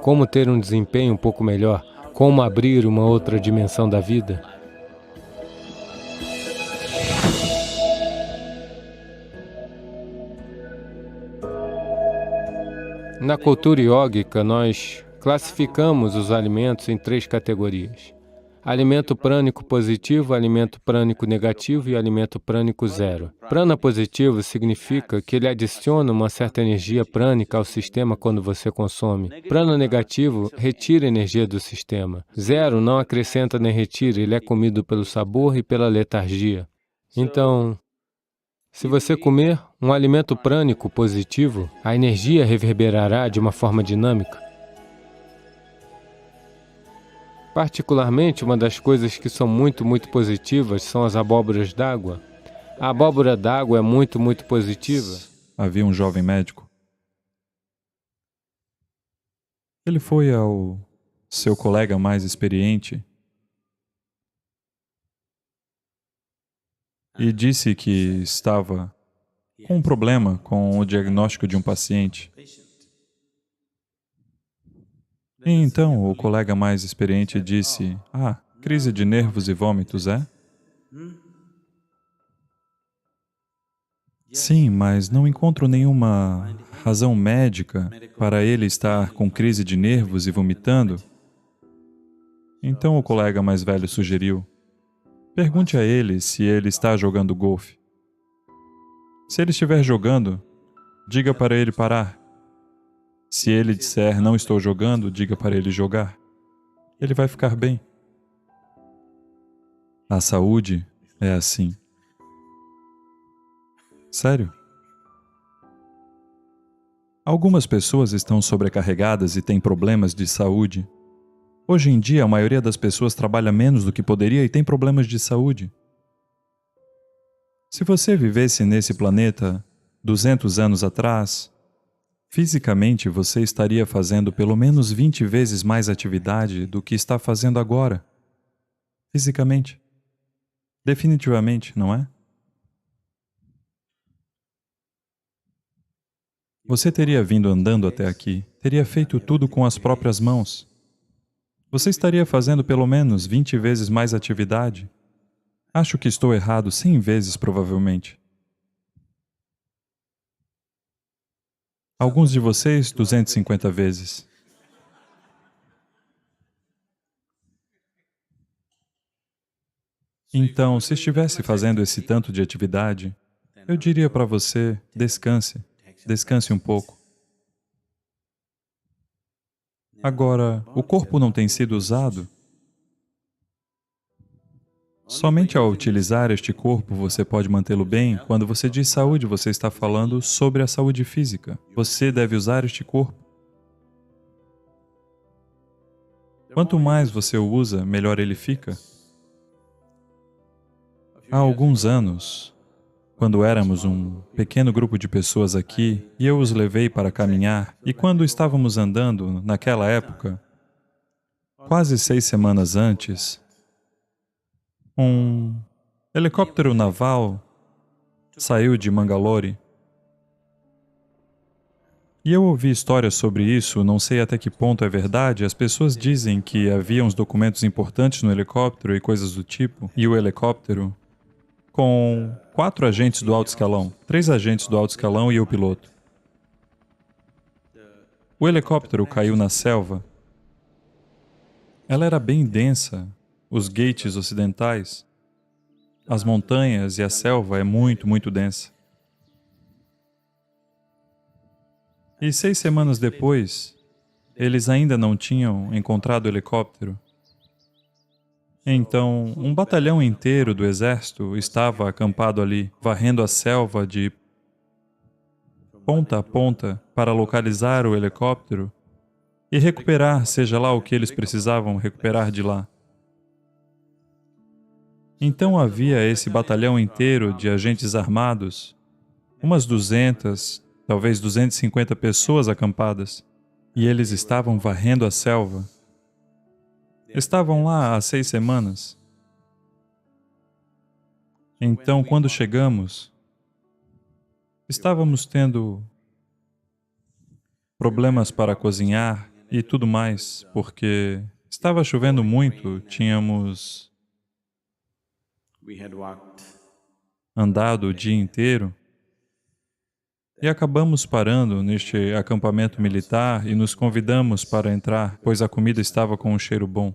como ter um desempenho um pouco melhor, como abrir uma outra dimensão da vida. Na cultura yógica, nós classificamos os alimentos em 3 categorias. Alimento prânico positivo, alimento prânico negativo e alimento prânico zero. Prana positivo significa que ele adiciona uma certa energia prânica ao sistema quando você consome. Prana negativo retira energia do sistema. Zero não acrescenta nem retira, ele é comido pelo sabor e pela letargia. Então, se você comer um alimento prânico positivo, a energia reverberará de uma forma dinâmica. Particularmente, uma das coisas que são muito positivas são as abóboras d'água. A abóbora d'água é muito positiva. Havia um jovem médico. Ele foi ao seu colega mais experiente e disse que estava com um problema com o diagnóstico de um paciente. E então o colega mais experiente disse, crise de nervos e vômitos, é? Sim, mas não encontro nenhuma razão médica para ele estar com crise de nervos e vomitando. Então o colega mais velho sugeriu, pergunte a ele se ele está jogando golfe. Se ele estiver jogando, diga para ele parar. Se ele disser, não estou jogando, diga para ele jogar. Ele vai ficar bem. A saúde é assim. Sério? Algumas pessoas estão sobrecarregadas e têm problemas de saúde. Hoje em dia, a maioria das pessoas trabalha menos do que poderia e tem problemas de saúde. Se você vivesse nesse planeta 200 anos atrás, fisicamente você estaria fazendo pelo menos 20 vezes mais atividade do que está fazendo agora. Fisicamente. Definitivamente, não é? Você teria vindo andando até aqui, teria feito tudo com as próprias mãos. Você estaria fazendo pelo menos 20 vezes mais atividade. Acho que estou errado 100 vezes, provavelmente. Alguns de vocês, 250 vezes. Então, se estivesse fazendo esse tanto de atividade, eu diria para você, descanse. Descanse um pouco. Agora, o corpo não tem sido usado. Somente ao utilizar este corpo você pode mantê-lo bem. Quando você diz saúde, você está falando sobre a saúde física. Você deve usar este corpo. Quanto mais você o usa, melhor ele fica. Há alguns anos, quando éramos um pequeno grupo de pessoas aqui, e eu os levei para caminhar, e quando estávamos andando, naquela época, quase 6 semanas antes, um helicóptero naval saiu de Mangalore. E eu ouvi histórias sobre isso, não sei até que ponto é verdade. As pessoas dizem que havia uns documentos importantes no helicóptero e coisas do tipo, e o helicóptero com 4 agentes do alto escalão, 3 agentes do alto escalão e o piloto. O helicóptero caiu na selva. Ela era bem densa, os Ghats ocidentais, as montanhas e a selva é muito densa. E 6 semanas depois, eles ainda não tinham encontrado o helicóptero. Então, um batalhão inteiro do exército estava acampado ali, varrendo a selva de ponta a ponta para localizar o helicóptero e recuperar, seja lá o que eles precisavam recuperar de lá. Então havia esse batalhão inteiro de agentes armados, umas 200, talvez 250 pessoas acampadas, e eles estavam varrendo a selva. Estavam lá há 6 semanas. Então, quando chegamos, estávamos tendo problemas para cozinhar e tudo mais, porque estava chovendo muito, tínhamos andado o dia inteiro e acabamos parando neste acampamento militar e nos convidamos para entrar, pois a comida estava com um cheiro bom.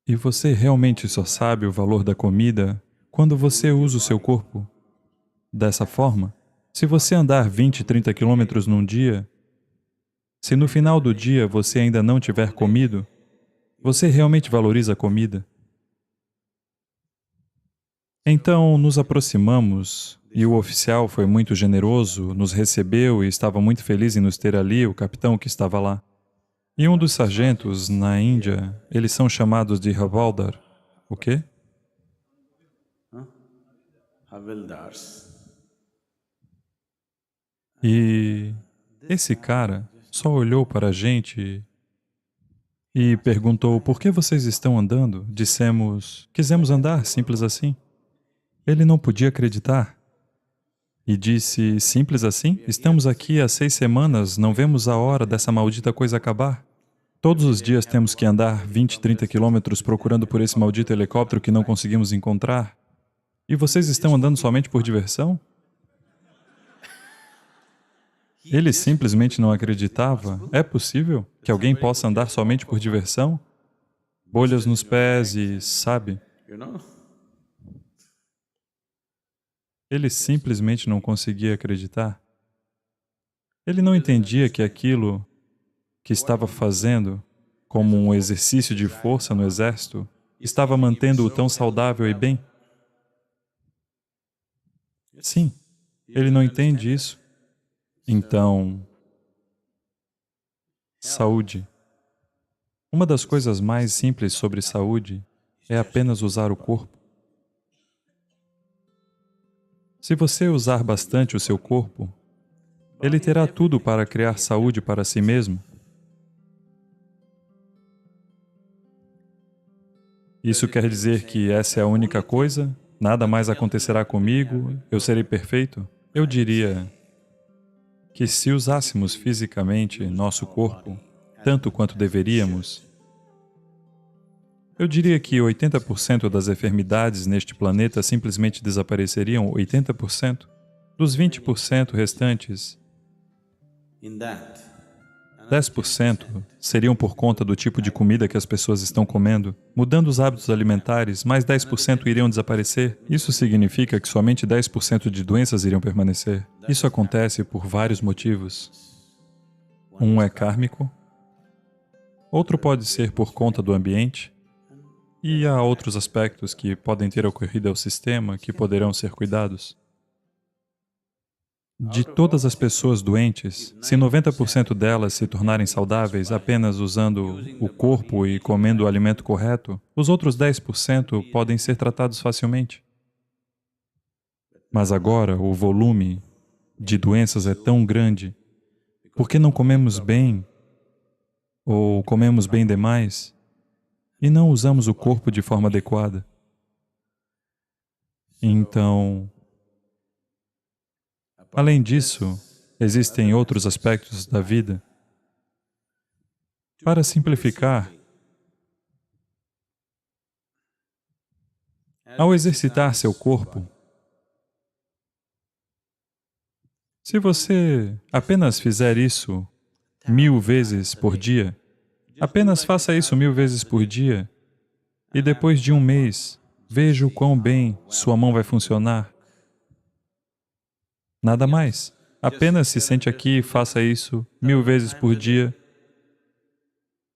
E você realmente só sabe o valor da comida quando você usa o seu corpo dessa forma? Se você andar 20, 30 quilômetros num dia, se no final do dia você ainda não tiver comido, você realmente valoriza a comida? Então nos aproximamos e o oficial foi muito generoso, nos recebeu e estava muito feliz em nos ter ali, o capitão que estava lá. E um dos sargentos na Índia, eles são chamados de Havaldar. O quê? E esse cara só olhou para a gente e perguntou: por que vocês estão andando? Dissemos: quisemos andar, simples assim. Ele não podia acreditar e disse: simples assim? Estamos aqui há 6 semanas, não vemos a hora dessa maldita coisa acabar. Todos os dias temos que andar 20, 30 quilômetros procurando por esse maldito helicóptero que não conseguimos encontrar. E vocês estão andando somente por diversão? Ele simplesmente não acreditava. É possível que alguém possa andar somente por diversão? Bolhas nos pés e, sabe? Ele simplesmente não conseguia acreditar. Ele não entendia que aquilo que estava fazendo, como um exercício de força no exército, estava mantendo-o tão saudável e bem. Sim, ele não entende isso. Então, saúde. Uma das coisas mais simples sobre saúde é apenas usar o corpo. Se você usar bastante o seu corpo, ele terá tudo para criar saúde para si mesmo. Isso quer dizer que essa é a única coisa? Nada mais acontecerá comigo? Eu serei perfeito? Eu diria que se usássemos fisicamente nosso corpo tanto quanto deveríamos, eu diria que 80% das enfermidades neste planeta simplesmente desapareceriam. 80%. Dos 20% restantes, 10% seriam por conta do tipo de comida que as pessoas estão comendo. Mudando os hábitos alimentares, mais 10% iriam desaparecer. Isso significa que somente 10% de doenças iriam permanecer. Isso acontece por vários motivos. Um é kármico, outro pode ser por conta do ambiente, e há outros aspectos que podem ter ocorrido ao sistema que poderão ser cuidados. De todas as pessoas doentes, se 90% delas se tornarem saudáveis apenas usando o corpo e comendo o alimento correto, os outros 10% podem ser tratados facilmente. Mas agora o volume de doenças é tão grande porque não comemos bem ou comemos bem demais e não usamos o corpo de forma adequada. Então, além disso, existem outros aspectos da vida. Para simplificar, ao exercitar seu corpo, se você apenas fizer isso 1000 vezes por dia, apenas faça isso 1000 vezes por dia, e depois de um mês, veja o quão bem sua mão vai funcionar. Nada mais. Apenas se sente aqui e faça isso 1000 vezes por dia.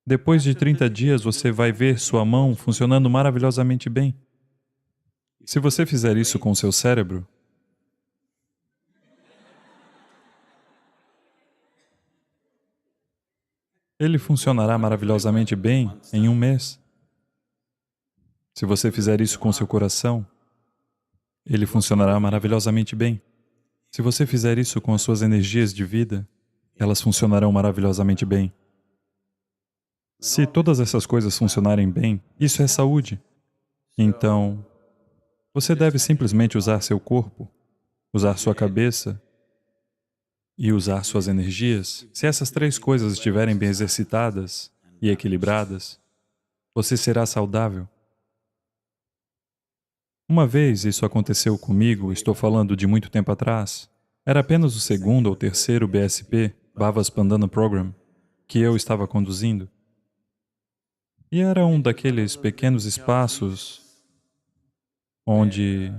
Depois de 30 dias, você vai ver sua mão funcionando maravilhosamente bem. Se você fizer isso com o seu cérebro, ele funcionará maravilhosamente bem em um mês. Se você fizer isso com o seu coração, ele funcionará maravilhosamente bem. Se você fizer isso com as suas energias de vida, elas funcionarão maravilhosamente bem. Se todas essas coisas funcionarem bem, isso é saúde. Então, você deve simplesmente usar seu corpo, usar sua cabeça e usar suas energias, se essas três coisas estiverem bem exercitadas e equilibradas, você será saudável. Uma vez isso aconteceu comigo, estou falando de muito tempo atrás. Era apenas o segundo ou terceiro BSP, Bhava Spandana Program, que eu estava conduzindo. E era um daqueles pequenos espaços onde,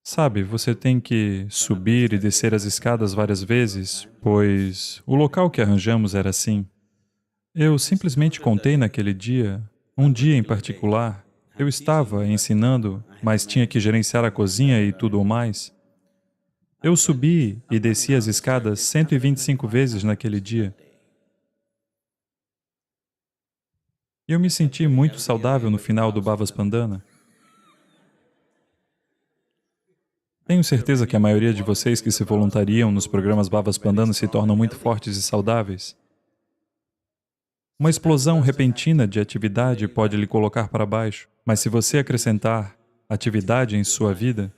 sabe, você tem que subir e descer as escadas várias vezes, pois o local que arranjamos era assim. Eu simplesmente contei naquele dia, um dia em particular, eu estava ensinando, mas tinha que gerenciar a cozinha e tudo o mais. Eu subi e desci as escadas 125 vezes naquele dia. E eu me senti muito saudável no final do Bhava Spandana. Tenho certeza que a maioria de vocês que se voluntariam nos programas Bhava Spandana se tornam muito fortes e saudáveis. Uma explosão repentina de atividade pode lhe colocar para baixo, mas se você acrescentar atividade em sua vida,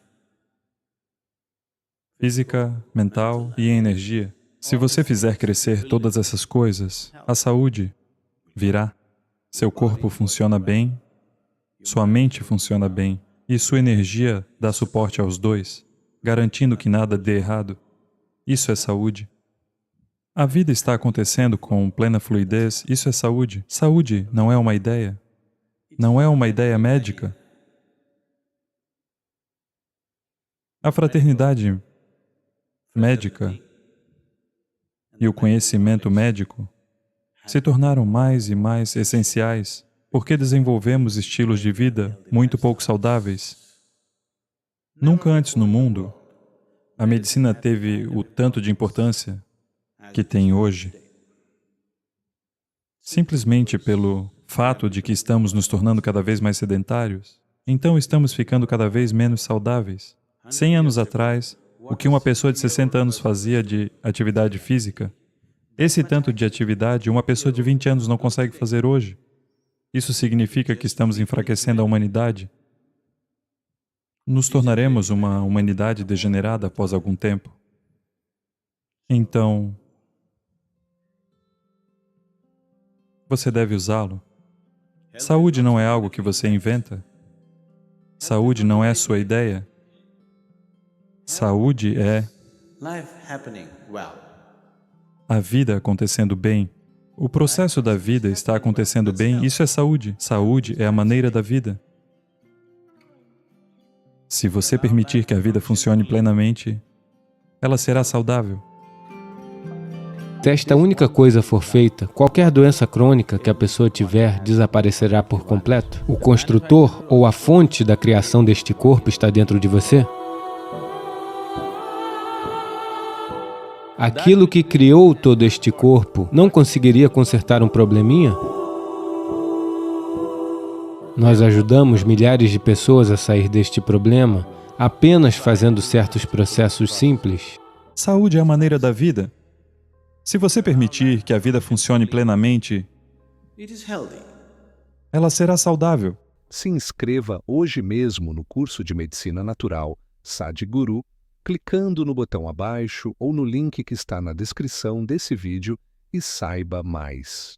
física, mental e energia, se você fizer crescer todas essas coisas, a saúde virá. Seu corpo funciona bem, sua mente funciona bem e sua energia dá suporte aos dois, garantindo que nada dê errado. Isso é saúde. A vida está acontecendo com plena fluidez, isso é saúde. Saúde não é uma ideia. Não é uma ideia médica. A fraternidade médica e o conhecimento médico se tornaram mais e mais essenciais porque desenvolvemos estilos de vida muito pouco saudáveis. Nunca antes no mundo a medicina teve o tanto de importância que tem hoje, simplesmente pelo fato de que estamos nos tornando cada vez mais sedentários. Então estamos ficando cada vez menos saudáveis. 100 anos atrás, o que uma pessoa de 60 anos fazia de atividade física, esse tanto de atividade uma pessoa de 20 anos não consegue fazer hoje. Isso significa que estamos enfraquecendo a humanidade. Nos tornaremos uma humanidade degenerada após algum tempo. Então, você deve usá-lo. Saúde não é algo que você inventa. Saúde não é sua ideia. Saúde é a vida acontecendo bem. O processo da vida está acontecendo bem, isso é saúde. Saúde é a maneira da vida. Se você permitir que a vida funcione plenamente, ela será saudável. Se esta única coisa for feita, qualquer doença crônica que a pessoa tiver desaparecerá por completo? O construtor ou a fonte da criação deste corpo está dentro de você? Aquilo que criou todo este corpo não conseguiria consertar um probleminha? Nós ajudamos milhares de pessoas a sair deste problema apenas fazendo certos processos simples. Saúde é a maneira da vida. Se você permitir que a vida funcione plenamente, ela será saudável. Se inscreva hoje mesmo no curso de Medicina Natural Sadhguru, clicando no botão abaixo ou no link que está na descrição desse vídeo e saiba mais.